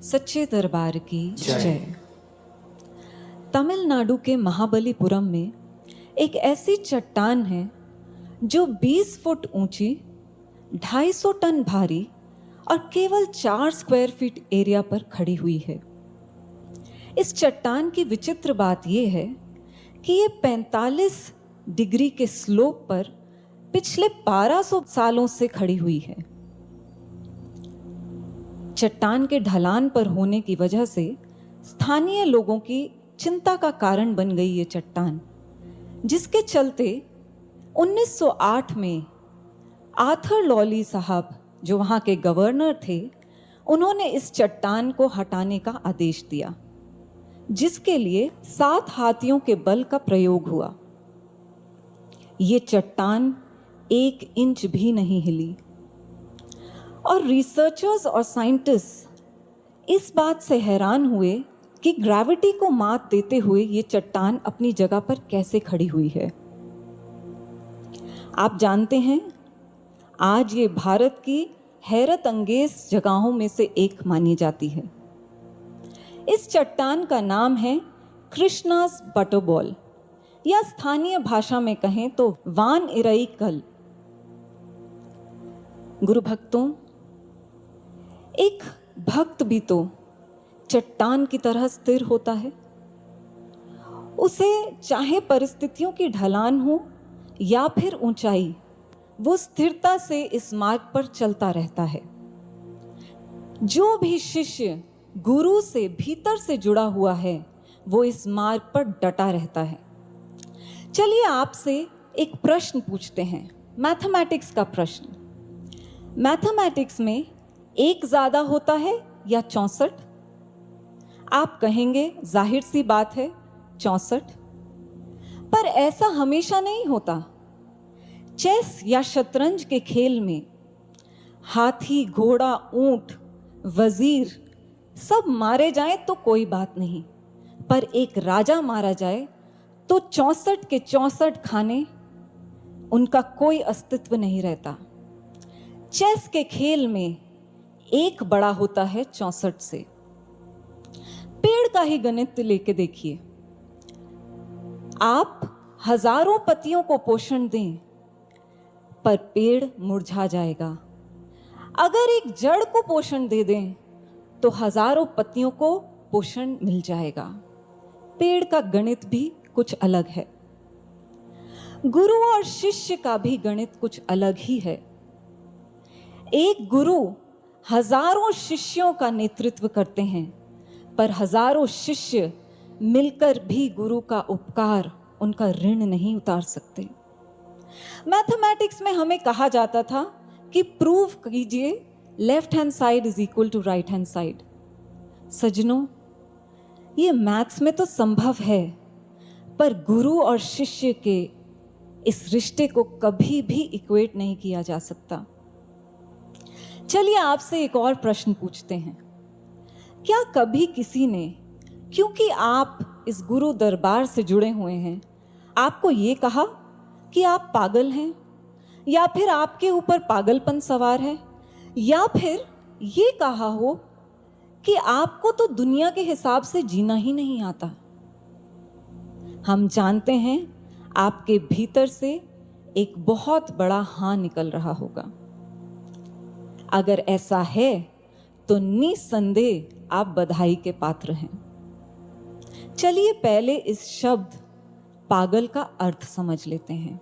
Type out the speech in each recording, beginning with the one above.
सच्चे दरबार की जय। तमिलनाडु के महाबलीपुरम में एक ऐसी चट्टान है जो 20 फुट ऊंची, 250 टन भारी और केवल 4 स्क्वायर फीट एरिया पर खड़ी हुई है। इस चट्टान की विचित्र बात यह है कि ये 45 डिग्री के स्लोप पर पिछले 1200 सालों से खड़ी हुई है। चट्टान के ढलान पर होने की वजह से स्थानीय लोगों की चिंता का कारण बन गई ये चट्टान, जिसके चलते 1908 में आर्थर लॉली साहब, जो वहाँ के गवर्नर थे, उन्होंने इस चट्टान को हटाने का आदेश दिया, जिसके लिए 7 हाथियों के बल का प्रयोग हुआ। ये चट्टान 1 इंच भी नहीं हिली और रिसर्चर्स और साइंटिस्ट इस बात से हैरान हुए कि ग्रेविटी को मात देते हुए ये चट्टान अपनी जगह पर कैसे खड़ी हुई है। आप जानते हैं, आज ये भारत की हैरत अंगेज जगहों में से एक मानी जाती है। इस चट्टान का नाम है कृष्णास बटरबॉल, या स्थानीय भाषा में कहें तो वान इराई कल। गुरु भक्तों, एक भक्त भी तो चट्टान की तरह स्थिर होता है। उसे चाहे परिस्थितियों की ढलान हो या फिर ऊंचाई, वो स्थिरता से इस मार्ग पर चलता रहता है। जो भी शिष्य गुरु से भीतर से जुड़ा हुआ है, वो इस मार्ग पर डटा रहता है। चलिए आपसे एक प्रश्न पूछते हैं, मैथमेटिक्स का प्रश्न। मैथमेटिक्स में 1 ज्यादा होता है या 64? आप कहेंगे जाहिर सी बात है 64, पर ऐसा हमेशा नहीं होता। चेस या शतरंज के खेल में हाथी, घोड़ा, ऊंट, वजीर सब मारे जाएं तो कोई बात नहीं, पर एक राजा मारा जाए तो 64 के 64 खाने, उनका कोई अस्तित्व नहीं रहता। चेस के खेल में 1 बड़ा होता है 64 से। पेड़ का ही गणित लेके देखिए, आप हजारों पत्तियों को पोषण दें, पर पेड़ मुरझा जाएगा। अगर एक जड़ को पोषण दे दें तो हजारों पत्तियों को पोषण मिल जाएगा। पेड़ का गणित भी कुछ अलग है। गुरु और शिष्य का भी गणित कुछ अलग ही है। एक गुरु हजारों शिष्यों का नेतृत्व करते हैं, पर हजारों शिष्य मिलकर भी गुरु का उपकार, उनका ऋण नहीं उतार सकते। मैथमेटिक्स में हमें कहा जाता था कि प्रूव कीजिए left hand side is equal to right hand side. सज्जनों, ये मैथ्स में तो संभव है, पर गुरु और शिष्य के इस रिश्ते को कभी भी इक्वेट नहीं किया जा सकता। चलिए आपसे एक और प्रश्न पूछते हैं। क्या कभी किसी ने, क्योंकि आप इस गुरु दरबार से जुड़े हुए हैं, आपको ये कहा कि आप पागल हैं, या फिर आपके ऊपर पागलपन सवार है, या फिर ये कहा हो कि आपको तो दुनिया के हिसाब से जीना ही नहीं आता? हम जानते हैं आपके भीतर से एक बहुत बड़ा हाँ निकल रहा होगा। अगर ऐसा है तो निसंदेह आप बधाई के पात्र हैं। चलिए पहले इस शब्द पागल का अर्थ समझ लेते हैं।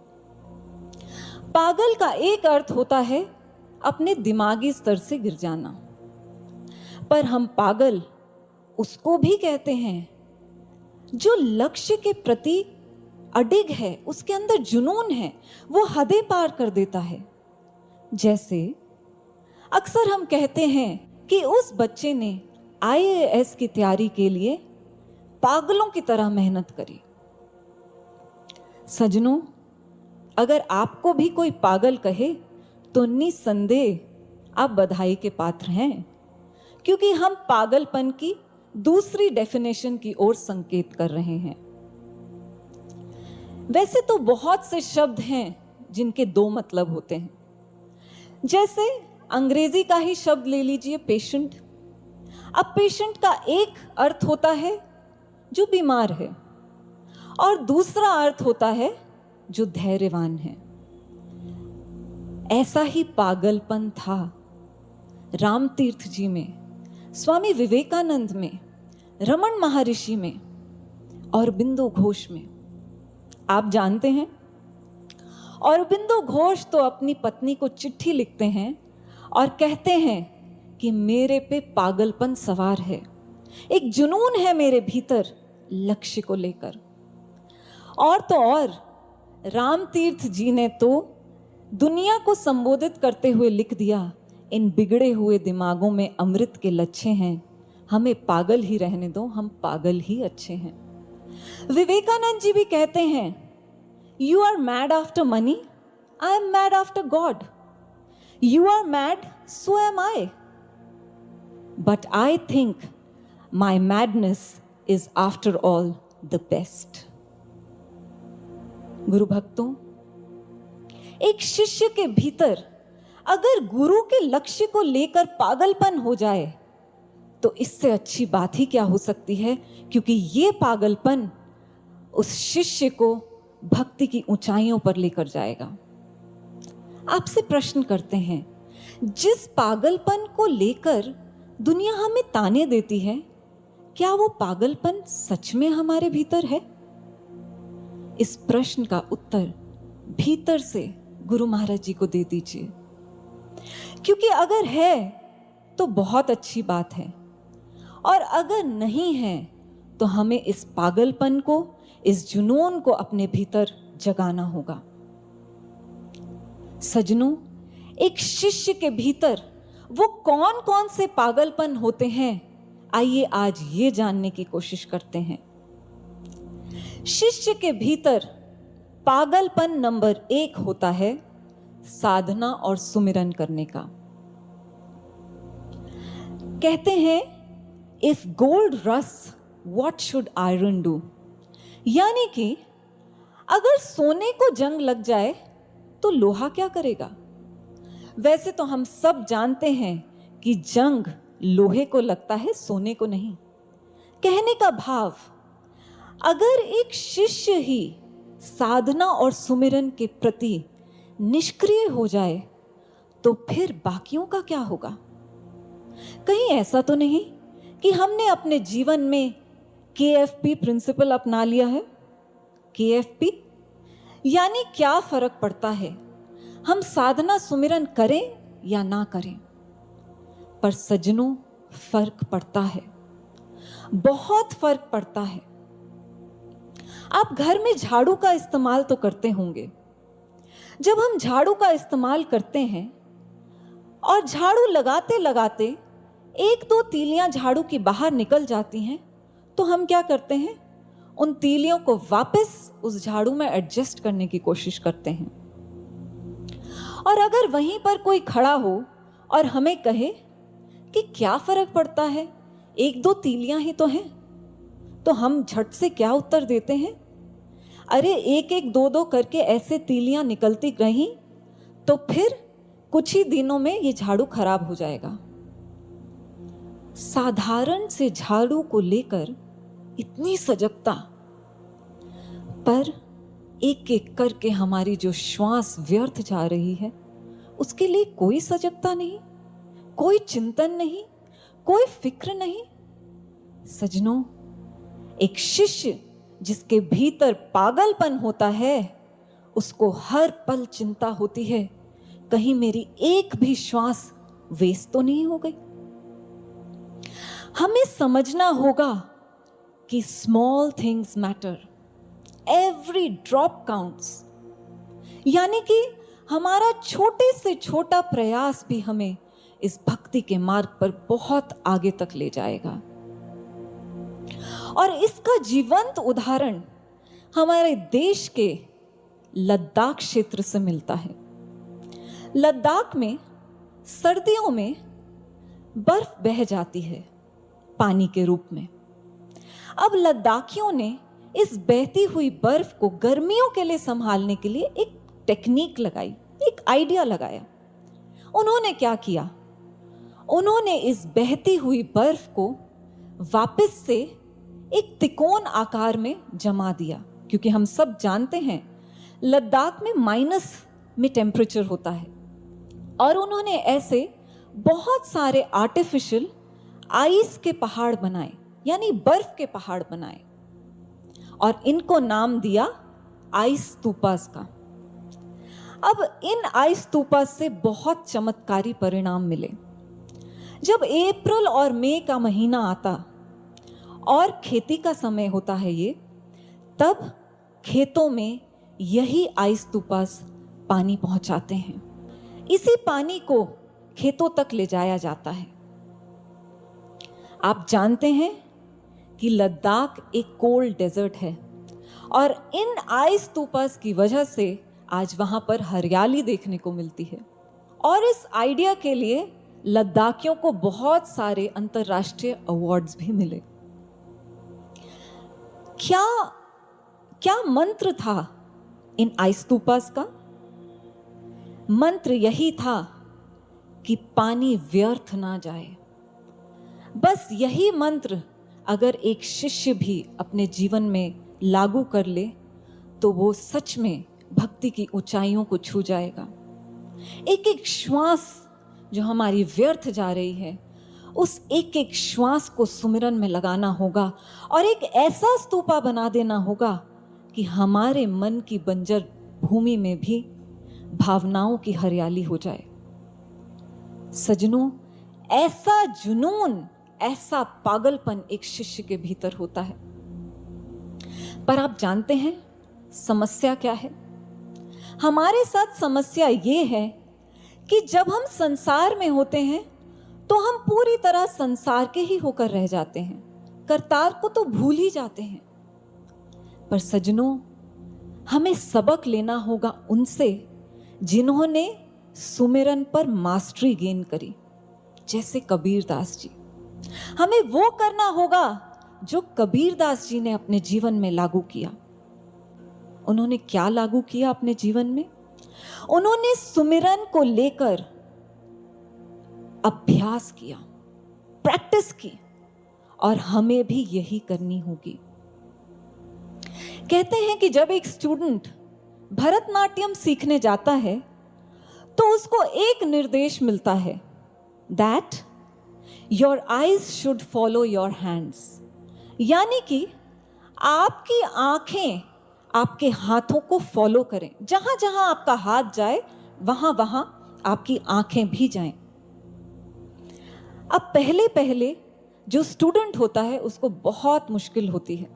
पागल का एक अर्थ होता है अपने दिमागी स्तर से गिर जाना, पर हम पागल उसको भी कहते हैं जो लक्ष्य के प्रति अडिग है, उसके अंदर जुनून है, वो हदें पार कर देता है। जैसे अक्सर हम कहते हैं कि उस बच्चे ने IAS की तैयारी के लिए पागलों की तरह मेहनत करी। सज्जनों, अगर आपको भी कोई पागल कहे तो निसंदेह आप बधाई के पात्र हैं, क्योंकि हम पागलपन की दूसरी डेफिनेशन की ओर संकेत कर रहे हैं। वैसे तो बहुत से शब्द हैं जिनके 2 मतलब होते हैं। जैसे अंग्रेजी का ही शब्द ले लीजिए, पेशेंट। अब पेशेंट का एक अर्थ होता है जो बीमार है और दूसरा अर्थ होता है जो धैर्यवान है। ऐसा ही पागलपन था रामतीर्थ जी में, स्वामी विवेकानंद में, रमन महर्षि में और अरबिंदो घोष में। आप जानते हैं, और अरबिंदो घोष तो अपनी पत्नी को चिट्ठी लिखते हैं और कहते हैं कि मेरे पे पागलपन सवार है, एक जुनून है मेरे भीतर लक्ष्य को लेकर। और तो और रामतीर्थ जी ने तो दुनिया को संबोधित करते हुए लिख दिया, इन बिगड़े हुए दिमागों में अमृत के लच्छे हैं, हमें पागल ही रहने दो, हम पागल ही अच्छे हैं। विवेकानंद जी भी कहते हैं, you are mad after money, I am mad after God, you are mad, so am I, but I think my madness is after all the best. गुरु भक्तों, एक शिष्य के भीतर अगर गुरु के लक्ष्य को लेकर पागलपन हो जाए तो इससे अच्छी बात ही क्या हो सकती है, क्योंकि ये पागलपन उस शिष्य को भक्ति की ऊंचाइयों पर लेकर जाएगा। आपसे प्रश्न करते हैं, जिस पागलपन को लेकर दुनिया हमें ताने देती है, क्या वो पागलपन सच में हमारे भीतर है? इस प्रश्न का उत्तर भीतर से गुरु महाराज जी को दे दीजिए, क्योंकि अगर है तो बहुत अच्छी बात है, और अगर नहीं है तो हमें इस पागलपन को, इस जुनून को अपने भीतर जगाना होगा। सजनों, एक शिष्य के भीतर वो कौन कौन से पागलपन होते हैं, आइए आज ये जानने की कोशिश करते हैं। शिष्य के भीतर पागलपन नंबर 1 होता है साधना और सुमिरन करने का। कहते हैं, if gold rust what should iron do, यानी कि अगर सोने को जंग लग जाए तो लोहा क्या करेगा। वैसे तो हम सब जानते हैं कि जंग लोहे को लगता है, सोने को नहीं। कहने का भाव, अगर एक शिष्य ही साधना और सुमिरन के प्रति निष्क्रिय हो जाए तो फिर बाकियों का क्या होगा। कहीं ऐसा तो नहीं कि हमने अपने जीवन में KFP प्रिंसिपल अपना लिया है। KFP यानी क्या फर्क पड़ता है हम साधना सुमिरन करें या ना करें। पर सज्जनों, फर्क पड़ता है, बहुत फर्क पड़ता है। आप घर में झाड़ू का इस्तेमाल तो करते होंगे। जब हम झाड़ू का इस्तेमाल करते हैं और झाड़ू लगाते लगाते 1-2 तीलियां झाड़ू की बाहर निकल जाती हैं, तो हम क्या करते हैं, उन तीलियों को वापस उस झाड़ू में एडजस्ट करने की कोशिश करते हैं। और अगर वहीं पर कोई खड़ा हो और हमें कहे कि क्या फर्क पड़ता है, 1-2 तीलियां ही तो हैं, तो हम झट से क्या उत्तर देते हैं, अरे 1-1, 2-2 करके ऐसे तीलियां निकलती रहीं तो फिर कुछ ही दिनों में ये झाड़ू खराब हो जाएगा। साधारण से झाड़ू को लेकर इतनी सजगता, पर एक एक करके हमारी जो श्वास व्यर्थ जा रही है उसके लिए कोई सजगता नहीं, कोई चिंतन नहीं, कोई फिक्र नहीं। सजनों, एक शिष्य जिसके भीतर पागलपन होता है उसको हर पल चिंता होती है, कहीं मेरी एक भी श्वास वेस्ट तो नहीं हो गई। हमें समझना होगा कि small things matter, every drop counts, यानी कि हमारा छोटे से छोटा प्रयास भी हमें इस भक्ति के मार्ग पर बहुत आगे तक ले जाएगा। और इसका जीवंत उदाहरण हमारे देश के लद्दाख क्षेत्र से मिलता है। लद्दाख में सर्दियों में बर्फ बह जाती है पानी के रूप में। अब लद्दाखियों ने इस बहती हुई बर्फ को गर्मियों के लिए संभालने के लिए एक टेक्निक लगाई, एक आइडिया लगाया। उन्होंने क्या किया, उन्होंने इस बहती हुई बर्फ को वापस से एक तिकोन आकार में जमा दिया, क्योंकि हम सब जानते हैं लद्दाख में माइनस में टेम्परेचर होता है। और उन्होंने ऐसे बहुत सारे आर्टिफिशियल आइस के पहाड़ बनाए, यानी बर्फ के पहाड़ बनाए, और इनको नाम दिया आइस स्तूपास का। अब इन आइस स्तूपास से बहुत चमत्कारी परिणाम मिले। जब अप्रैल और मई का महीना आता और खेती का समय होता है तब खेतों में यही आइस स्तूपास पानी पहुंचाते हैं। इसी पानी को खेतों तक ले जाया जाता है। आप जानते हैं कि लद्दाख एक कोल्ड डेजर्ट है और इन आइस स्तूपास की वजह से आज वहां पर हरियाली देखने को मिलती है। और इस आइडिया के लिए लद्दाखियों को बहुत सारे अंतर्राष्ट्रीय अवार्ड्स भी मिले। क्या मंत्र था इन आइस स्तूपास का? मंत्र यही था कि पानी व्यर्थ ना जाए। बस यही मंत्र अगर एक शिष्य भी अपने जीवन में लागू कर ले तो वो सच में भक्ति की ऊंचाइयों को छू जाएगा। एक एक श्वास जो हमारी व्यर्थ जा रही है, उस एक एक श्वास को सुमिरन में लगाना होगा और एक ऐसा स्तूपा बना देना होगा कि हमारे मन की बंजर भूमि में भी भावनाओं की हरियाली हो जाए। सजनों, ऐसा जुनून, ऐसा पागलपन एक शिष्य के भीतर होता है। पर आप जानते हैं समस्या क्या है? हमारे साथ समस्या ये है कि जब हम संसार में होते हैं तो हम पूरी तरह संसार के ही होकर रह जाते हैं, करतार को तो भूल ही जाते हैं। पर सजनों, हमें सबक लेना होगा उनसे जिन्होंने सुमिरन पर मास्टरी गेन करी, जैसे कबीरदास जी। हमें वो करना होगा जो कबीरदास जी ने अपने जीवन में लागू किया। उन्होंने क्या लागू किया अपने जीवन में? उन्होंने सुमिरन को लेकर अभ्यास किया, प्रैक्टिस की, और हमें भी यही करनी होगी। कहते हैं कि जब एक स्टूडेंट भरतनाट्यम सीखने जाता है तो उसको एक निर्देश मिलता है, that your eyes should follow your hands, यानी कि आपकी आंखें आपके हाथों को फॉलो करें। जहां जहां आपका हाथ जाए वहां वहां आपकी आंखें भी जाएं। अब पहले पहले जो स्टूडेंट होता है उसको बहुत मुश्किल होती है।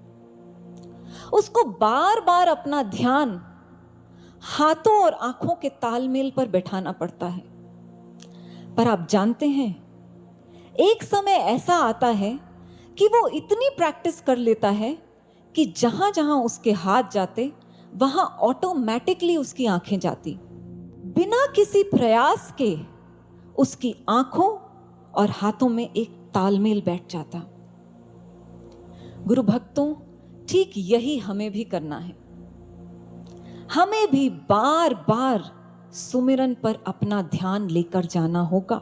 उसको बार बार अपना ध्यान हाथों और आंखों के तालमेल पर बैठाना पड़ता है। पर आप जानते हैं, एक समय ऐसा आता है कि वो इतनी प्रैक्टिस कर लेता है कि जहां जहां उसके हाथ जाते वहां ऑटोमेटिकली उसकी आंखें जाती। बिना किसी प्रयास के उसकी आंखों और हाथों में एक तालमेल बैठ जाता। गुरु भक्तों, ठीक यही हमें भी करना है। हमें भी बार बार सुमिरन पर अपना ध्यान लेकर जाना होगा।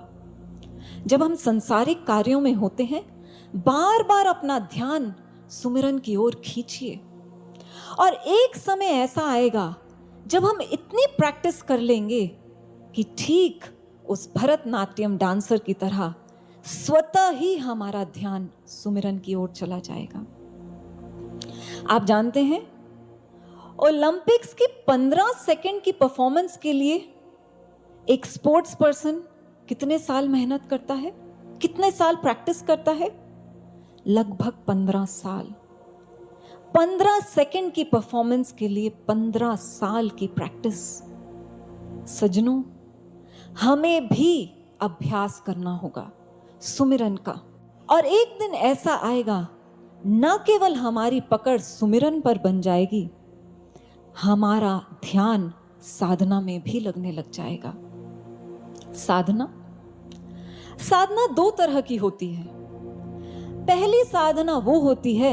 जब हम संसारिक कार्यों में होते हैं, बार बार अपना ध्यान सुमिरन की ओर खींचिए। और एक समय ऐसा आएगा जब हम इतनी प्रैक्टिस कर लेंगे कि ठीक उस भरतनाट्यम डांसर की तरह स्वतः ही हमारा ध्यान सुमिरन की ओर चला जाएगा। आप जानते हैं, ओलंपिक्स की 15 सेकंड की परफॉर्मेंस के लिए एक स्पोर्ट्स पर्सन कितने साल मेहनत करता है, कितने साल प्रैक्टिस करता है? लगभग 15 साल। 15 सेकंड की परफॉर्मेंस के लिए 15 साल की प्रैक्टिस। सजनों, हमें भी अभ्यास करना होगा सुमिरन का। और एक दिन ऐसा आएगा, न केवल हमारी पकड़ सुमिरन पर बन जाएगी, हमारा ध्यान साधना में भी लगने लग जाएगा। साधना 2 तरह की होती है। पहली साधना वो होती है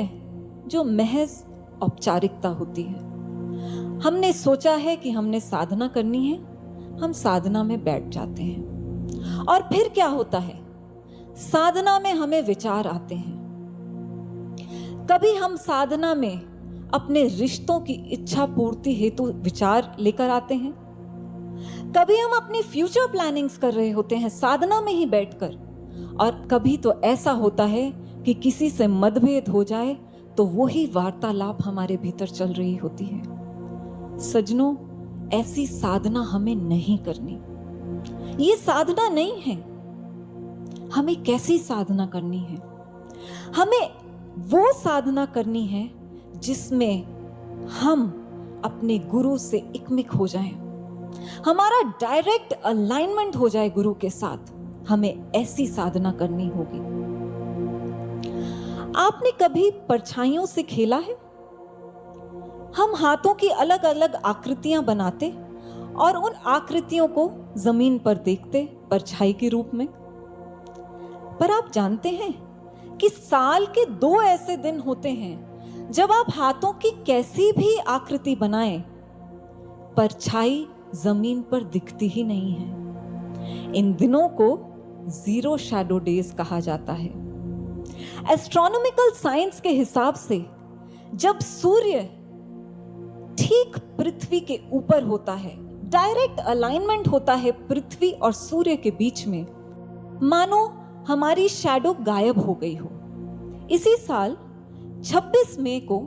जो महज औपचारिकता होती है। हमने सोचा है कि हमने साधना करनी है, हम साधना में बैठ जाते हैं। और फिर क्या होता है? साधना में हमें विचार आते हैं। कभी हम साधना में अपने रिश्तों की इच्छा पूर्ति हेतु विचार लेकर आते हैं, कभी हम अपनी फ्यूचर प्लानिंग्स कर रहे होते हैं साधना में ही बैठकर, और कभी तो ऐसा होता है कि किसी से मतभेद हो जाए तो वही वार्तालाप हमारे भीतर चल रही होती है। सज्जनों, ऐसी साधना हमें नहीं करनी। ये साधना नहीं है। हमें कैसी साधना करनी है? हमें वो साधना करनी है जिसमें हम अपने गुरु से एकमिक हो जाएं, हमारा डायरेक्ट अलाइनमेंट हो जाए गुरु के साथ। हमें ऐसी साधना करनी होगी। आपने कभी परछाइयों से खेला है? हम हाथों की अलग अलग आकृतियां बनाते और उन आकृतियों को जमीन पर देखते परछाई के रूप में। पर आप जानते हैं कि साल के 2 ऐसे दिन होते हैं जब आप हाथों की कैसी भी आकृति बनाएं, परछाई जमीन पर दिखती ही नहीं है। इन दिनों को जीरो शैडो डेज कहा जाता है। एस्ट्रोनॉमिकल साइंस के हिसाब से जब सूर्य ठीक पृथ्वी के ऊपर होता है, डायरेक्ट अलाइनमेंट होता है पृथ्वी और सूर्य के बीच में, मानो हमारी शैडो गायब हो गई हो। इसी साल 26 मई को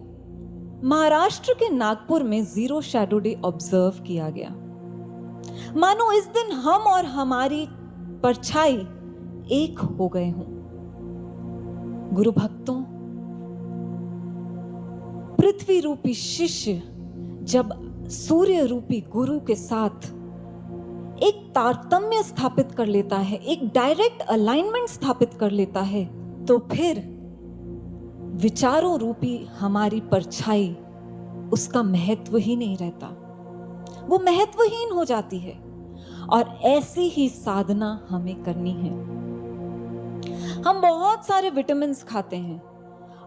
महाराष्ट्र के नागपुर में जीरो शैडो डे ऑब्जर्व किया गया। मानो इस दिन हम और हमारी परछाई एक हो गए हों। गुरु भक्तों, पृथ्वी रूपी शिष्य जब सूर्य रूपी गुरु के साथ एक तारतम्य स्थापित कर लेता है, एक डायरेक्ट अलाइनमेंट स्थापित कर लेता है, तो फिर विचारों रूपी हमारी परछाई, उसका महत्व ही नहीं रहता, वो महत्वहीन हो जाती है। और ऐसी ही साधना हमें करनी है। हम बहुत सारे विटामिन्स खाते हैं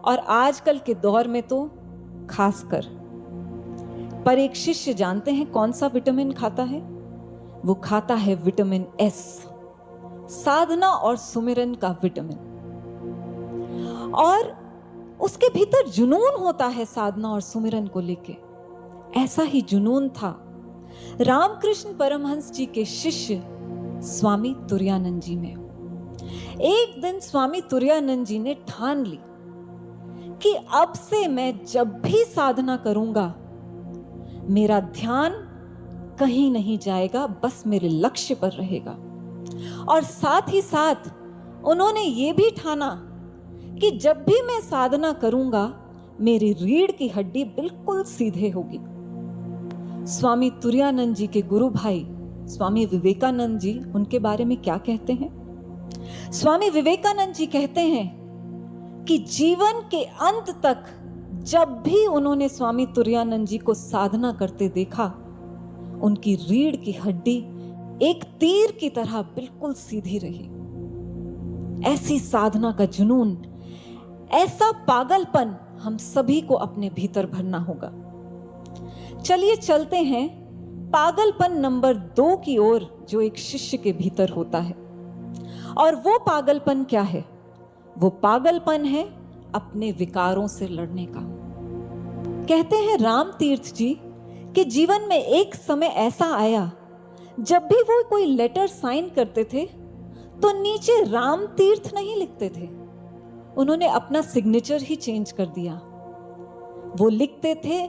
और आजकल के दौर में तो खासकर। पर एक शिष्य जानते हैं कौन सा विटामिन खाता है? वो खाता है विटामिन एस, साधना और सुमिरन का विटामिन। और उसके भीतर जुनून होता है साधना और सुमिरन को लेके। ऐसा ही जुनून था रामकृष्ण परमहंस जी के शिष्य स्वामी तुरायानंद जी में। एक दिन स्वामी तुरायानंद जी ने ठान ली कि अब से मैं जब भी साधना करूंगा, मेरा ध्यान कहीं नहीं जाएगा, बस मेरे लक्ष्य पर रहेगा। और साथ ही साथ उन्होंने ये भी ठाना कि जब भी मैं साधना करूंगा, मेरी रीढ़ की हड्डी बिल्कुल सीधे होगी। स्वामी तुरायानंद जी के गुरु भाई स्वामी विवेकानंद जी उनके बारे में क्या कहते हैं? स्वामी विवेकानंद जी कहते हैं कि जीवन के अंत तक जब भी उन्होंने स्वामी तुरायानंद जी को साधना करते देखा, उनकी रीढ़ की हड्डी एक तीर की तरह बिल्कुल सीधी रही। ऐसी साधना का जुनून, ऐसा पागलपन हम सभी को अपने भीतर भरना होगा। चलिए चलते हैं पागलपन नंबर 2 की ओर, जो एक शिष्य के भीतर होता है। और वो पागलपन क्या है? वो पागलपन है अपने विकारों से लड़ने का। कहते हैं राम तीर्थ जी कि जीवन में एक समय ऐसा आया जब भी वो कोई लेटर साइन करते थे तो नीचे राम तीर्थ नहीं लिखते थे, उन्होंने अपना सिग्नेचर ही चेंज कर दिया। वो लिखते थे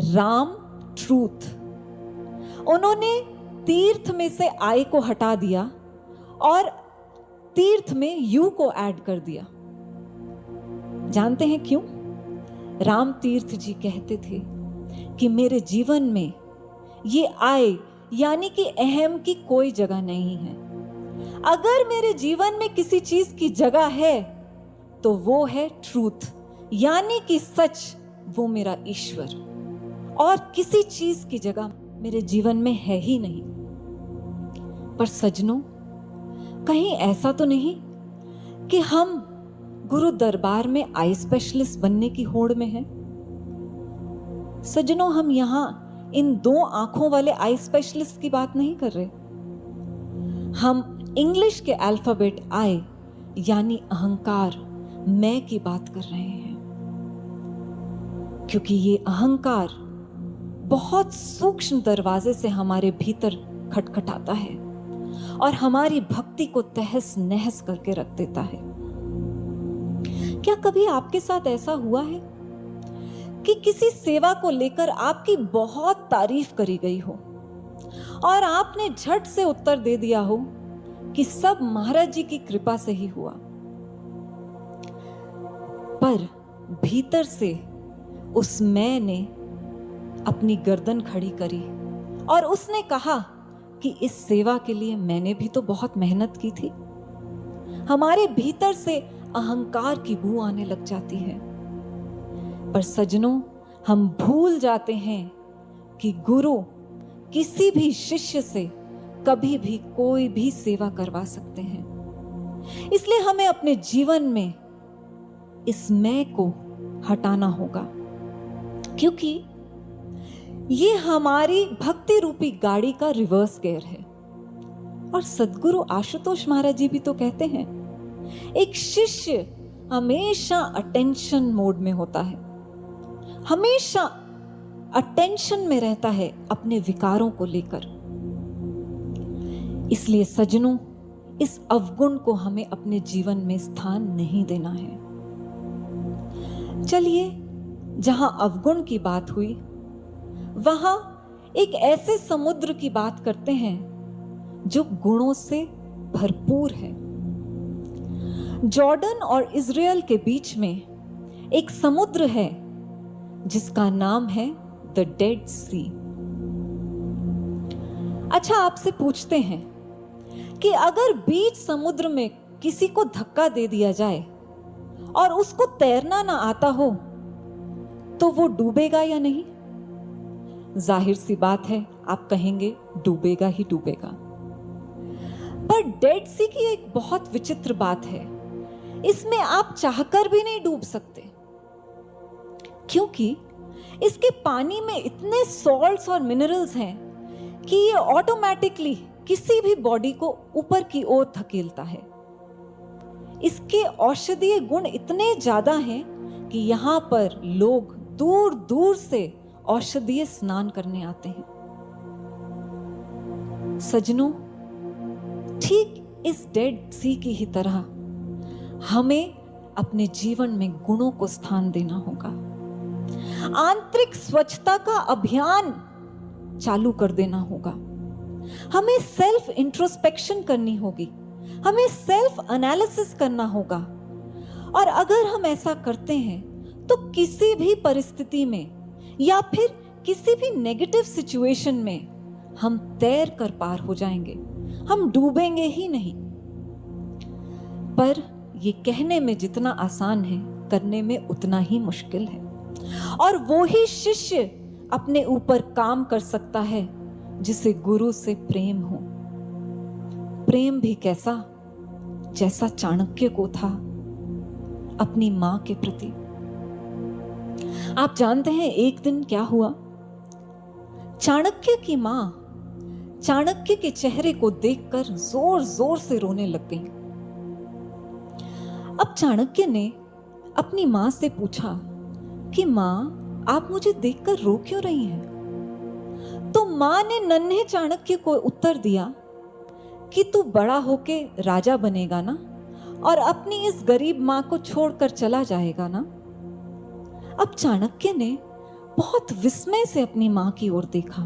राम ट्रूथ। उन्होंने तीर्थ में से आई को हटा दिया और तीर्थ में यू को ऐड कर दिया। जानते हैं क्यों? राम तीर्थ जी कहते थे कि मेरे जीवन में ये आए यानी कि अहम की कोई जगह नहीं है। अगर मेरे जीवन में किसी चीज की जगह है तो वो है ट्रूथ, यानी कि सच, वो मेरा ईश्वर। और किसी चीज की जगह मेरे जीवन में है ही नहीं। पर सज्जनों, कहीं ऐसा तो नहीं कि हम गुरु दरबार में आई स्पेशलिस्ट बनने की होड़ में हैं? सज्जनों, हम यहां इन 2 आंखों वाले आई स्पेशलिस्ट की बात नहीं कर रहे। हम इंग्लिश के अल्फाबेट आई यानी अहंकार, मैं की बात कर रहे हैं, क्योंकि ये अहंकार बहुत सूक्ष्म दरवाजे से हमारे भीतर खटखटाता है और हमारी भक्ति को तहस नहस करके रख देता है। क्या कभी आपके साथ ऐसा हुआ है कि किसी सेवा को लेकर आपकी बहुत तारीफ करी गई हो और आपने झट से उत्तर दे दिया हो कि सब महाराज जी की कृपा से ही हुआ, पर भीतर से उस मैं ने अपनी गर्दन खड़ी करी और उसने कहा कि इस सेवा के लिए मैंने भी तो बहुत मेहनत की थी। हमारे भीतर से अहंकार की बू आने लग जाती है। पर सज्जनों, हम भूल जाते हैं कि गुरु किसी भी शिष्य से कभी भी कोई भी सेवा करवा सकते हैं। इसलिए हमें अपने जीवन में इस मैं को हटाना होगा, क्योंकि ये हमारी भक्ति रूपी गाड़ी का रिवर्स गियर है। और सद्गुरु आशुतोष महाराज जी भी तो कहते हैं, एक शिष्य हमेशा अटेंशन मोड में होता है, हमेशा अटेंशन में रहता है अपने विकारों को लेकर। इसलिए सज्जनों, इस अवगुण को हमें अपने जीवन में स्थान नहीं देना है। चलिए, जहां अवगुण की बात हुई, वहां एक ऐसे समुद्र की बात करते हैं जो गुणों से भरपूर है। जॉर्डन और इज़राइल के बीच में एक समुद्र है जिसका नाम है द डेड सी। अच्छा, आपसे पूछते हैं कि अगर बीच समुद्र में किसी को धक्का दे दिया जाए और उसको तैरना ना आता हो तो वो डूबेगा या नहीं? जाहिर सी बात है, आप कहेंगे डूबेगा ही डूबेगा। पर डेड सी की एक बहुत विचित्र बात है, इसमें आप चाहकर भी नहीं डूब सकते, क्योंकि इसके पानी में इतने सॉल्ट्स और मिनरल्स हैं कि ये ऑटोमेटिकली किसी भी बॉडी को ऊपर की ओर धकेलता है। इसके औषधीय गुण इतने ज्यादा हैं कि यहां पर लोग दूर दूर से औषधीय स्नान करने आते हैं। सज्जनों, ठीक इस डेड सी की ही तरह हमें अपने जीवन में गुणों को स्थान देना होगा। आंतरिक स्वच्छता का अभियान चालू कर देना होगा। हमें सेल्फ इंट्रोस्पेक्शन करनी होगी, हमें सेल्फ एनालिसिस करना होगा। और अगर हम ऐसा करते हैं तो किसी भी परिस्थिति में या फिर किसी भी नेगेटिव सिचुएशन में हम तैर कर पार हो जाएंगे, हम डूबेंगे ही नहीं। पर ये कहने में जितना आसान है, करने में उतना ही मुश्किल है। और वो ही शिष्य अपने ऊपर काम कर सकता है जिसे गुरु से प्रेम हो। प्रेम भी कैसा? जैसा चाणक्य को था अपनी मां के प्रति। आप जानते हैं एक दिन क्या हुआ? चाणक्य की मां चाणक्य के चेहरे को देखकर जोर जोर से रोने लग गई। अब चाणक्य ने अपनी मां से पूछा कि मां, आप मुझे देखकर रो क्यों रही हैं? तो मां ने नन्हे चाणक्य को उत्तर दिया कि तू बड़ा होके राजा बनेगा ना, और अपनी इस गरीब मां को छोड़कर चला जाएगा ना। अब चाणक्य ने बहुत विस्मय से अपनी मां की ओर देखा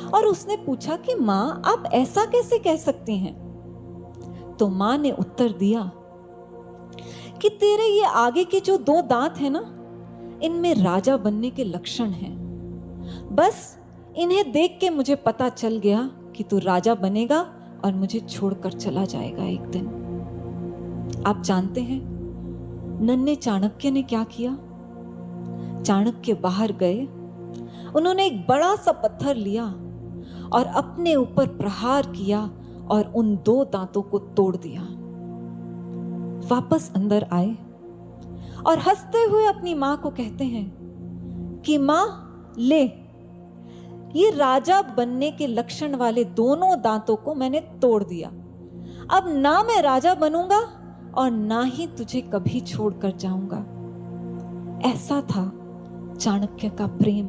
और उसने पूछा कि मां, आप ऐसा कैसे कह सकती हैं? तो मां ने उत्तर दिया कि तेरे ये आगे के जो 2 दांत हैं ना, इनमें राजा बनने के लक्षण हैं। बस इन्हें देख के मुझे पता चल गया कि तू राजा बनेगा और मुझे छोड़कर चला जाएगा एक दिन। आप जानते हैं नन्हे चाणक्य ने क्या किया? चाणक्य बाहर गए, उन्होंने एक बड़ा सा पत्थर लिया और अपने ऊपर प्रहार किया और उन 2 दांतों को तोड़ दिया। वापस अंदर आए और हंसते हुए अपनी मां को कहते हैं कि मां, ले, ये राजा बनने के लक्षण वाले दोनों दांतों को मैंने तोड़ दिया। अब ना मैं राजा बनूंगा और ना ही तुझे कभी छोड़कर जाऊंगा। ऐसा था चाणक्य का प्रेम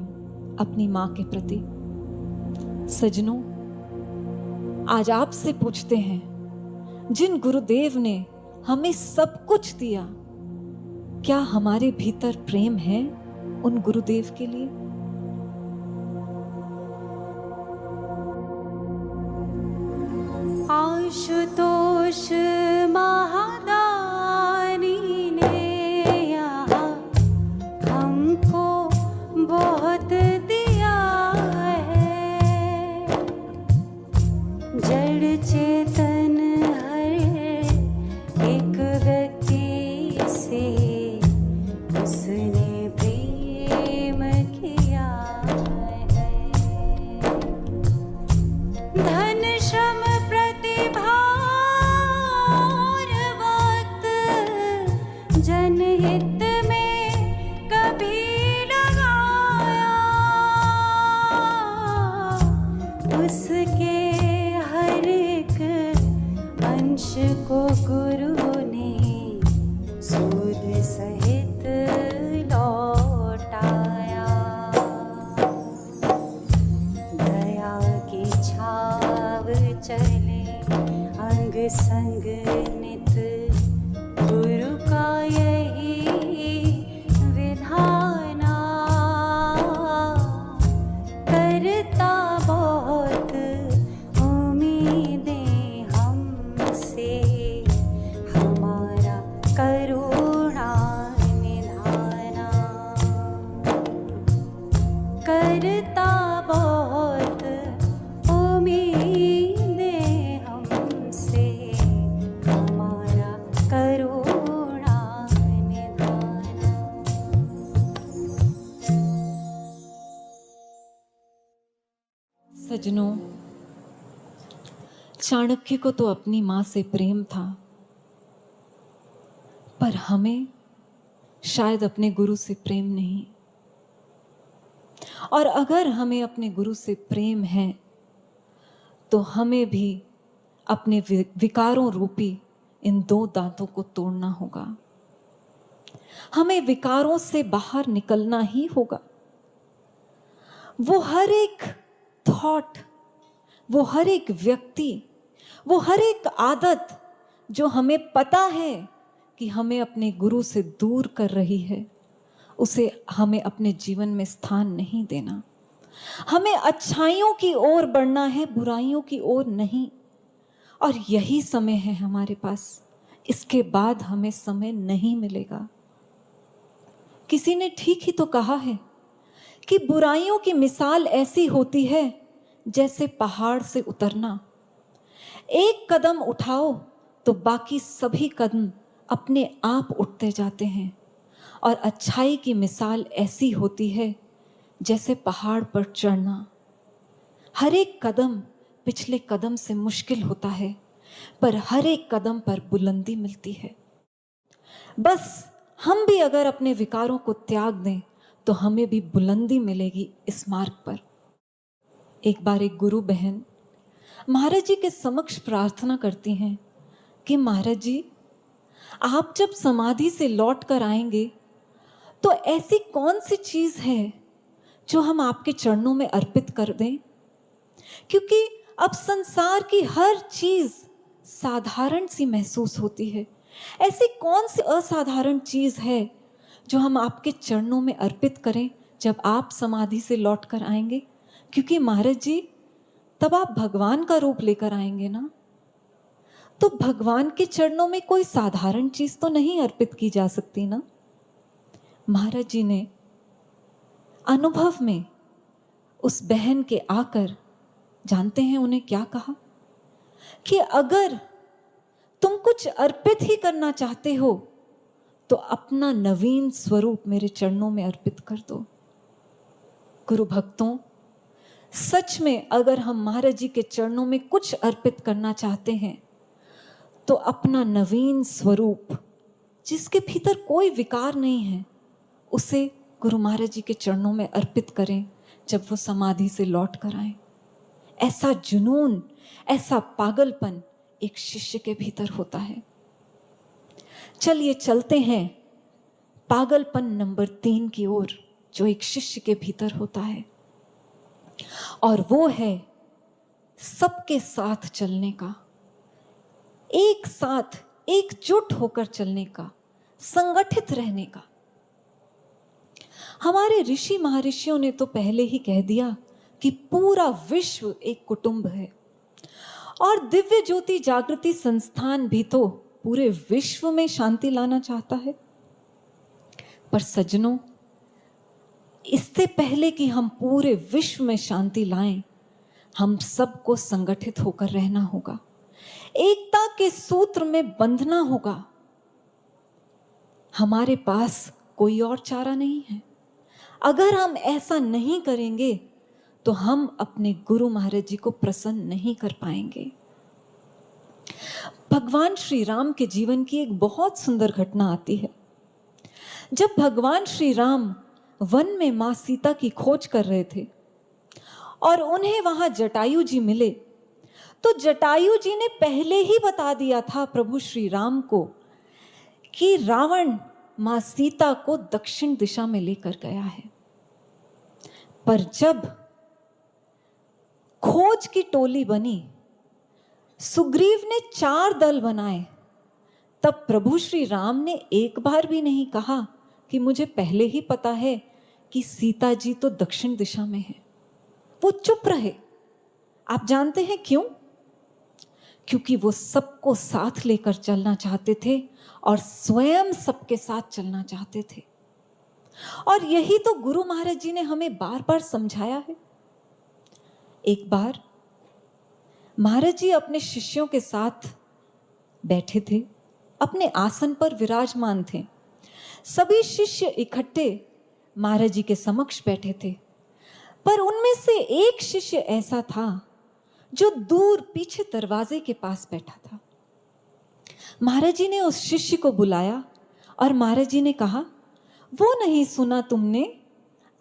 अपनी मां के प्रति। सजनों, आज आपसे पूछते हैं, जिन गुरुदेव ने हमें सब कुछ दिया, क्या हमारे भीतर प्रेम है उन गुरुदेव के लिए? आशुतोष महादानी ने यहाँ हमको बहुत दिया है। जड़ चेतन हर एक व्यक्ति से उसने प्रेम किया है। धन श्रम प्रतिभा और वक्त जनहित में कभी लगाया, उसके हर एक अंश को गुरु ने सूद सहित लौटाया। दया की छाव चले अंग संग नित, गुरु का यही विधाना। करता बहुत उम्मीदें हमसे, हमारा करुणा निधाना। करता बहुत उम्मीदें हमसे, हमारा करुणा निधाना। सजनों, चाणक्य को तो अपनी मां से प्रेम था, पर हमें शायद अपने गुरु से प्रेम नहीं। और अगर हमें अपने गुरु से प्रेम है, तो हमें भी अपने विकारों रूपी इन दो दांतों को तोड़ना होगा। हमें विकारों से बाहर निकलना ही होगा। वो हर एक थॉट, वो हर एक व्यक्ति, वो हर एक आदत जो हमें पता है कि हमें अपने गुरु से दूर कर रही है, उसे हमें अपने जीवन में स्थान नहीं देना। हमें अच्छाइयों की ओर बढ़ना है, बुराइयों की ओर नहीं। और यही समय है हमारे पास, इसके बाद हमें समय नहीं मिलेगा। किसी ने ठीक ही तो कहा है कि बुराइयों की मिसाल ऐसी होती है जैसे पहाड़ से उतरना। एक कदम उठाओ तो बाकी सभी कदम अपने आप उठते जाते हैं। और अच्छाई की मिसाल ऐसी होती है जैसे पहाड़ पर चढ़ना। हर एक कदम पिछले कदम से मुश्किल होता है, पर हर एक कदम पर बुलंदी मिलती है। बस हम भी अगर अपने विकारों को त्याग दें तो हमें भी बुलंदी मिलेगी इस मार्ग पर। एक बार एक गुरु बहन महाराज जी के समक्ष प्रार्थना करती हैं कि महाराज जी, आप जब समाधि से लौट कर आएंगे तो ऐसी कौन सी चीज है जो हम आपके चरणों में अर्पित कर दें, क्योंकि अब संसार की हर चीज साधारण सी महसूस होती है। ऐसी कौन सी असाधारण चीज है जो हम आपके चरणों में अर्पित करें जब आप समाधि से लौट कर आएंगे, क्योंकि महाराज जी तब आप भगवान का रूप लेकर आएंगे ना। तो भगवान के चरणों में कोई साधारण चीज तो नहीं अर्पित की जा सकती ना। महाराज जी ने अनुभव में उस बहन के आकर, जानते हैं उन्हें क्या कहा कि अगर तुम कुछ अर्पित ही करना चाहते हो तो अपना नवीन स्वरूप मेरे चरणों में अर्पित कर दो। गुरु भक्तों, सच में अगर हम महाराज जी के चरणों में कुछ अर्पित करना चाहते हैं तो अपना नवीन स्वरूप, जिसके भीतर कोई विकार नहीं है, उसे गुरु महाराज जी के चरणों में अर्पित करें जब वो समाधि से लौट कर आए। ऐसा जुनून, ऐसा पागलपन एक शिष्य के भीतर होता है। चलिए चलते हैं पागलपन नंबर 3 की ओर, जो एक शिष्य के भीतर होता है, और वो है सबके साथ चलने का, एक साथ एकजुट होकर चलने का, संगठित रहने का। हमारे ऋषि महर्षियों ने तो पहले ही कह दिया कि पूरा विश्व एक कुटुंब है, और दिव्य ज्योति जागृति संस्थान भी तो पूरे विश्व में शांति लाना चाहता है। पर सज्जनों, इससे पहले कि हम पूरे विश्व में शांति लाएं, हम सबको संगठित होकर रहना होगा, एकता के सूत्र में बंधना होगा। हमारे पास कोई और चारा नहीं है। अगर हम ऐसा नहीं करेंगे तो हम अपने गुरु महाराज जी को प्रसन्न नहीं कर पाएंगे। भगवान श्री राम के जीवन की एक बहुत सुंदर घटना आती है। जब भगवान श्री राम वन में मां सीता की खोज कर रहे थे और उन्हें वहां जटायु जी मिले, तो जटायु जी ने पहले ही बता दिया था प्रभु श्री राम को कि रावण मां सीता को दक्षिण दिशा में लेकर गया है। पर जब खोज की टोली बनी, सुग्रीव ने 4 दल बनाए, तब प्रभु श्री राम ने एक बार भी नहीं कहा कि मुझे पहले ही पता है कि सीता जी तो दक्षिण दिशा में है। वो चुप रहे। आप जानते हैं क्यों? क्योंकि वो सबको साथ लेकर चलना चाहते थे और स्वयं सबके साथ चलना चाहते थे। और यही तो गुरु महाराज जी ने हमें बार बार समझाया है। एक बार महाराज जी अपने शिष्यों के साथ बैठे थे, अपने आसन पर विराजमान थे। सभी शिष्य इकट्ठे महाराज जी के समक्ष बैठे थे, पर उनमें से एक शिष्य ऐसा था जो दूर पीछे दरवाजे के पास बैठा था। महाराज जी ने उस शिष्य को बुलाया और महाराज जी ने कहा, वो नहीं सुना तुमने,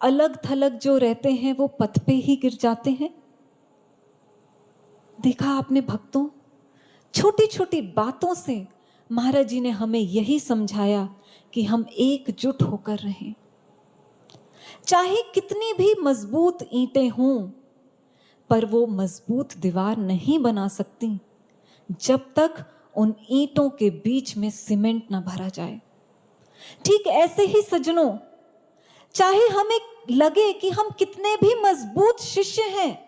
अलग थलग जो रहते हैं वो पथ पे ही गिर जाते हैं। देखा आपने भक्तों, छोटी छोटी बातों से महाराज जी ने हमें यही समझाया कि हम एकजुट होकर रहें। चाहे कितनी भी मजबूत ईंटें हों, पर वो मजबूत दीवार नहीं बना सकती जब तक उन ईंटों के बीच में सीमेंट ना भरा जाए। ठीक ऐसे ही सज्जनों, चाहे हमें लगे कि हम कितने भी मजबूत शिष्य हैं,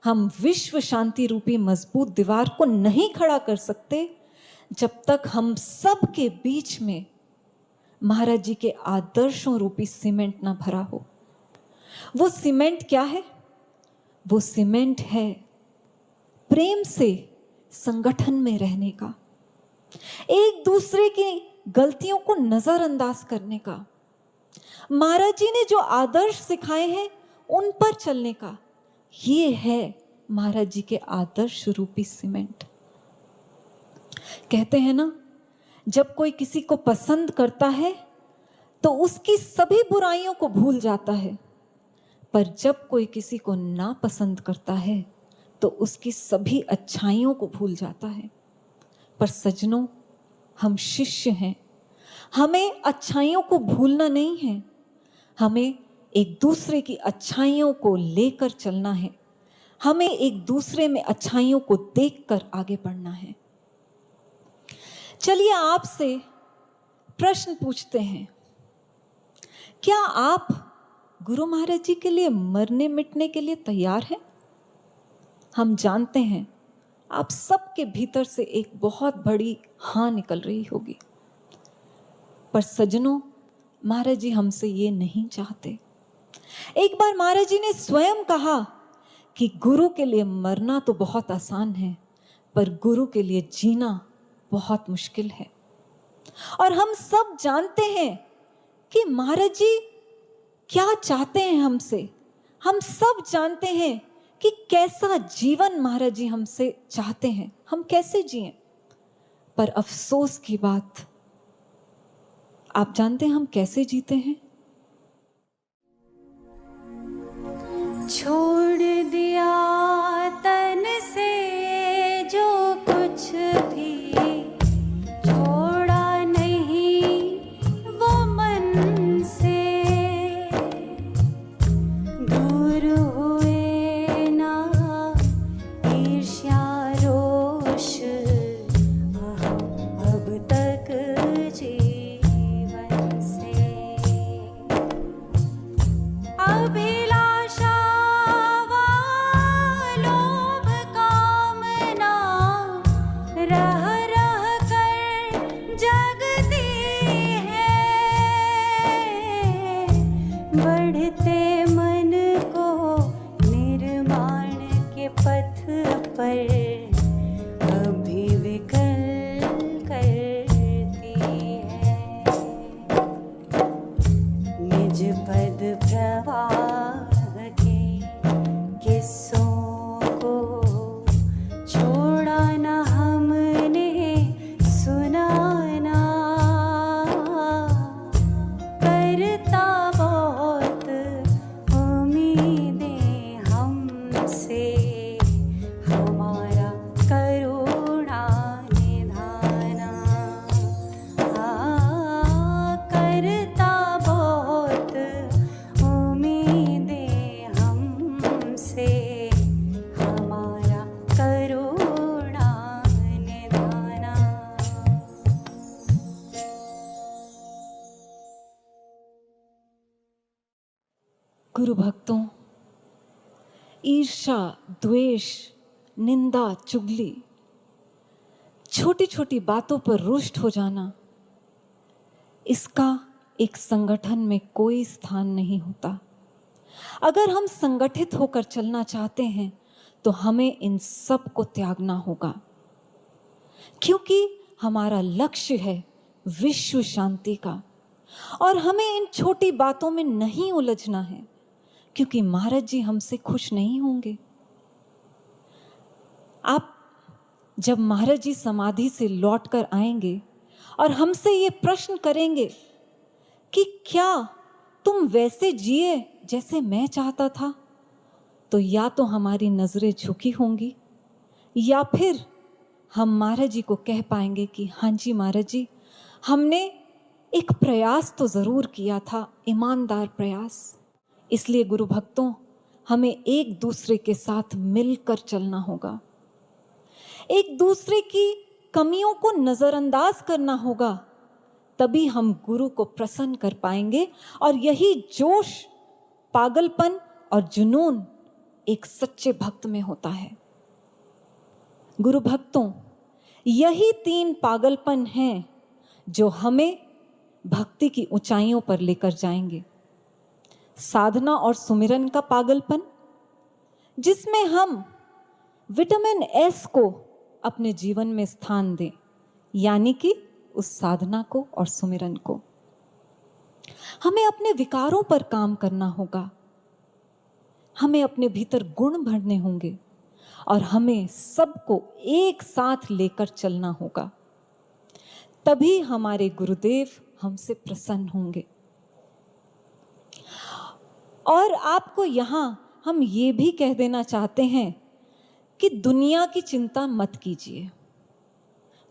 हम विश्व शांति रूपी मजबूत दीवार को नहीं खड़ा कर सकते जब तक हम सब के बीच में महाराज जी के आदर्शों रूपी सीमेंट ना भरा हो। वो सीमेंट क्या है? वो सीमेंट है प्रेम से संगठन में रहने का, एक दूसरे की गलतियों को नजरअंदाज करने का, महाराज जी ने जो आदर्श सिखाए हैं उन पर चलने का। ये है महाराज जी के आदर्श रूपी सीमेंट। कहते हैं ना, जब कोई किसी को पसंद करता है तो उसकी सभी बुराइयों को भूल जाता है, पर जब कोई किसी को ना पसंद करता है तो उसकी सभी अच्छाइयों को भूल जाता है। पर सज्जनों, हम शिष्य हैं, हमें अच्छाइयों को भूलना नहीं है, हमें एक दूसरे की अच्छाइयों को लेकर चलना है, हमें एक दूसरे में अच्छाइयों को देखकर आगे बढ़ना है। चलिए आपसे प्रश्न पूछते हैं, क्या आप गुरु महाराज जी के लिए मरने मिटने के लिए तैयार हैं? हम जानते हैं आप सबके भीतर से एक बहुत बड़ी हाँ निकल रही होगी, पर सज्जनों, महाराज जी हमसे ये नहीं चाहते। एक बार महाराज जी ने स्वयं कहा कि गुरु के लिए मरना तो बहुत आसान है, पर गुरु के लिए जीना बहुत मुश्किल है। और हम सब जानते हैं कि महाराज जी क्या चाहते हैं हमसे। हम सब जानते हैं कि कैसा जीवन महाराज जी हमसे चाहते हैं, हम कैसे जिएं। पर अफसोस की बात, आप जानते हैं हम कैसे जीते हैं? छोड़ दिया तन से जो कुछ भी, छोड़ा नहीं बढ़ते मन को निर्माण के पथ पर अभिविकल करती है। निज पद प्रवाह के किस्सों को छोड़ा न हमने सुनाना। करता बहुत उम्मीदें हमसे हमारा करुणा निधाना। करता बहुत उम्मीदें हमसे हमारा करुणा निधाना। गुरु भक्तों, ईर्ष्या, द्वेष, निंदा, चुगली, छोटी छोटी बातों पर रुष्ट हो जाना, इसका एक संगठन में कोई स्थान नहीं होता। अगर हम संगठित होकर चलना चाहते हैं तो हमें इन सब को त्यागना होगा, क्योंकि हमारा लक्ष्य है विश्व शांति का। और हमें इन छोटी बातों में नहीं उलझना है, क्योंकि महाराज जी हमसे खुश नहीं होंगे। आप जब महाराज जी समाधि से लौटकर आएंगे और हमसे ये प्रश्न करेंगे कि क्या तुम वैसे जिए जैसे मैं चाहता था, तो या तो हमारी नजरें झुकी होंगी या फिर हम महाराज जी को कह पाएंगे कि हाँ जी महाराज जी, हमने एक प्रयास तो जरूर किया था, ईमानदार प्रयास। इसलिए गुरु भक्तों, हमें एक दूसरे के साथ मिलकर चलना होगा, एक दूसरे की कमियों को नजरअंदाज करना होगा, तभी हम गुरु को प्रसन्न कर पाएंगे। और यही जोश, पागलपन और जुनून एक सच्चे भक्त में होता है। गुरु भक्तों, यही 3 पागलपन हैं जो हमें भक्ति की ऊंचाइयों पर लेकर जाएंगे। साधना और सुमिरन का पागलपन, जिसमें हम विटामिन एस को अपने जीवन में स्थान दें, यानी कि उस साधना को और सुमिरन को। हमें अपने विकारों पर काम करना होगा, हमें अपने भीतर गुण भरने होंगे और हमें सबको एक साथ लेकर चलना होगा, तभी हमारे गुरुदेव हमसे प्रसन्न होंगे। और आपको यहां हम ये भी कह देना चाहते हैं कि दुनिया की चिंता मत कीजिए,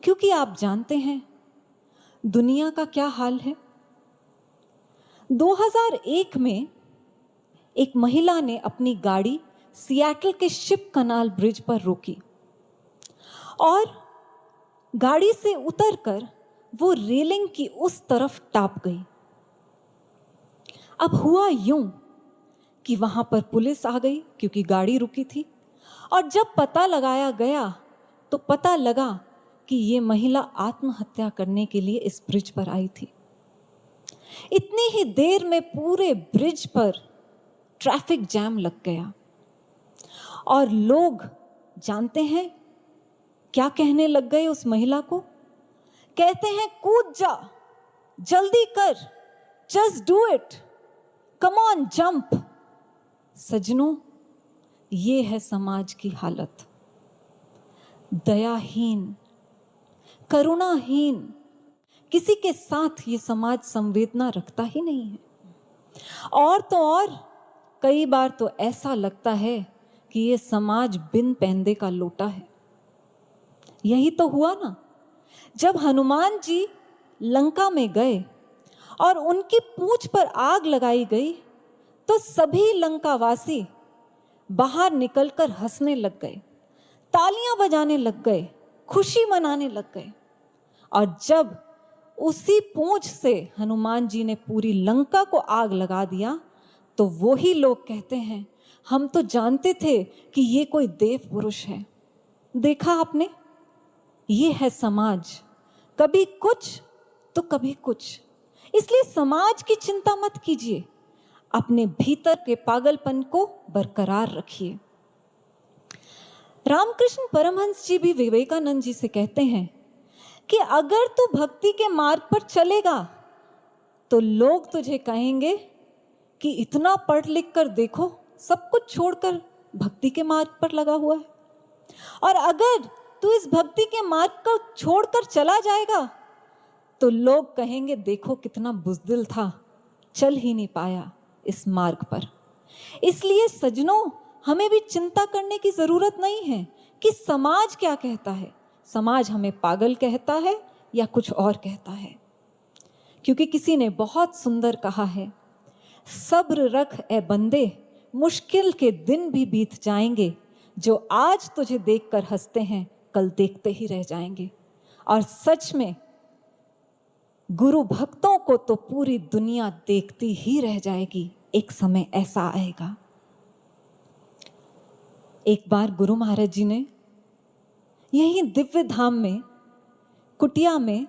क्योंकि आप जानते हैं दुनिया का क्या हाल है। 2001 में एक महिला ने अपनी गाड़ी सिएटल के शिप कनाल ब्रिज पर रोकी और गाड़ी से उतरकर वो रेलिंग की उस तरफ टाप गई। अब हुआ यूं कि वहां पर पुलिस आ गई, क्योंकि गाड़ी रुकी थी, और जब पता लगाया गया तो पता लगा कि ये महिला आत्महत्या करने के लिए इस ब्रिज पर आई थी। इतनी ही देर में पूरे ब्रिज पर ट्रैफिक जैम लग गया और लोग जानते हैं क्या कहने लग गए उस महिला को? कहते हैं, कूद जा, जल्दी कर, just do it, come on jump. सजनों, ये है समाज की हालत। दयाहीन, करुणाहीन, किसी के साथ ये समाज संवेदना रखता ही नहीं है। और तो और कई बार तो ऐसा लगता है कि ये समाज बिन पैंदे का लोटा है। यही तो हुआ ना, जब हनुमान जी लंका में गए और उनकी पूंछ पर आग लगाई गई तो सभी लंकावासी बाहर निकलकर हंसने लग गए, तालियां बजाने लग गए, खुशी मनाने लग गए। और जब उसी पूंछ से हनुमान जी ने पूरी लंका को आग लगा दिया तो वही लोग कहते हैं, हम तो जानते थे कि ये कोई देव पुरुष है। देखा आपने, ये है समाज, कभी कुछ तो कभी कुछ। इसलिए समाज की चिंता मत कीजिए, अपने भीतर के पागलपन को बरकरार रखिए। रामकृष्ण परमहंस जी भी विवेकानंद जी से कहते हैं कि अगर तू भक्ति के मार्ग पर चलेगा तो लोग तुझे कहेंगे कि इतना पढ़ लिख कर देखो, सब कुछ छोड़कर भक्ति के मार्ग पर लगा हुआ है। और अगर तू इस भक्ति के मार्ग को छोड़कर चला जाएगा तो लोग कहेंगे देखो कितना बुज़दिल था, चल ही नहीं पाया इस मार्ग पर। इसलिए सज्जनों, हमें भी चिंता करने की जरूरत नहीं है कि समाज क्या कहता है, समाज हमें पागल कहता है या कुछ और कहता है। क्योंकि किसी ने बहुत सुंदर कहा है, सब्र रख ए बंदे, मुश्किल के दिन भी बीत जाएंगे, जो आज तुझे देखकर हंसते हैं कल देखते ही रह जाएंगे। और सच में गुरु भक्तों को तो पूरी दुनिया देखती ही रह जाएगी, एक समय ऐसा आएगा। एक बार गुरु महाराज जी ने यही दिव्य धाम में कुटिया में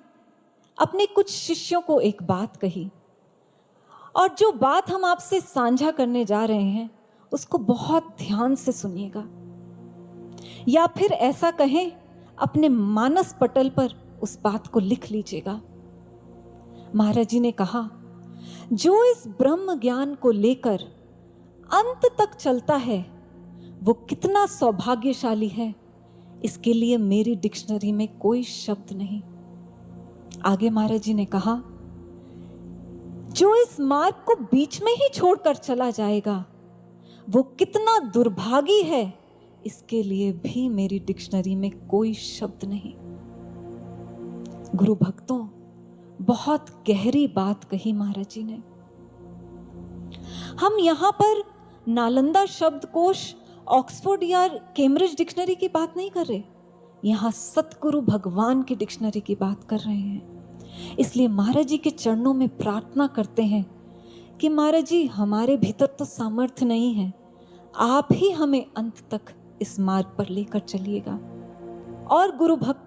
अपने कुछ शिष्यों को एक बात कही, और जो बात हम आपसे साझा करने जा रहे हैं उसको बहुत ध्यान से सुनिएगा, या फिर ऐसा कहें अपने मानस पटल पर उस बात को लिख लीजिएगा। महाराज जी ने कहा, जो इस ब्रह्म ज्ञान को लेकर अंत तक चलता है वो कितना सौभाग्यशाली है, इसके लिए मेरी डिक्शनरी में कोई शब्द नहीं। आगे महाराज जी ने कहा, जो इस मार्ग को बीच में ही छोड़कर चला जाएगा वो कितना दुर्भागी है, इसके लिए भी मेरी डिक्शनरी में कोई शब्द नहीं। गुरु भक्तों, बहुत गहरी बात कही महाराज जी ने। हम यहां पर नालंदा शब्दकोश, ऑक्सफोर्ड या कैम्ब्रिज डिक्शनरी की बात नहीं कर रहे, यहां सतगुरु भगवान की डिक्शनरी की बात कर रहे हैं। इसलिए महाराज जी के चरणों में प्रार्थना करते हैं कि महाराज जी, हमारे भीतर तो सामर्थ्य नहीं है, आप ही हमें अंत तक इस मार्ग पर लेकर चलिएगा। और गुरु भक्तों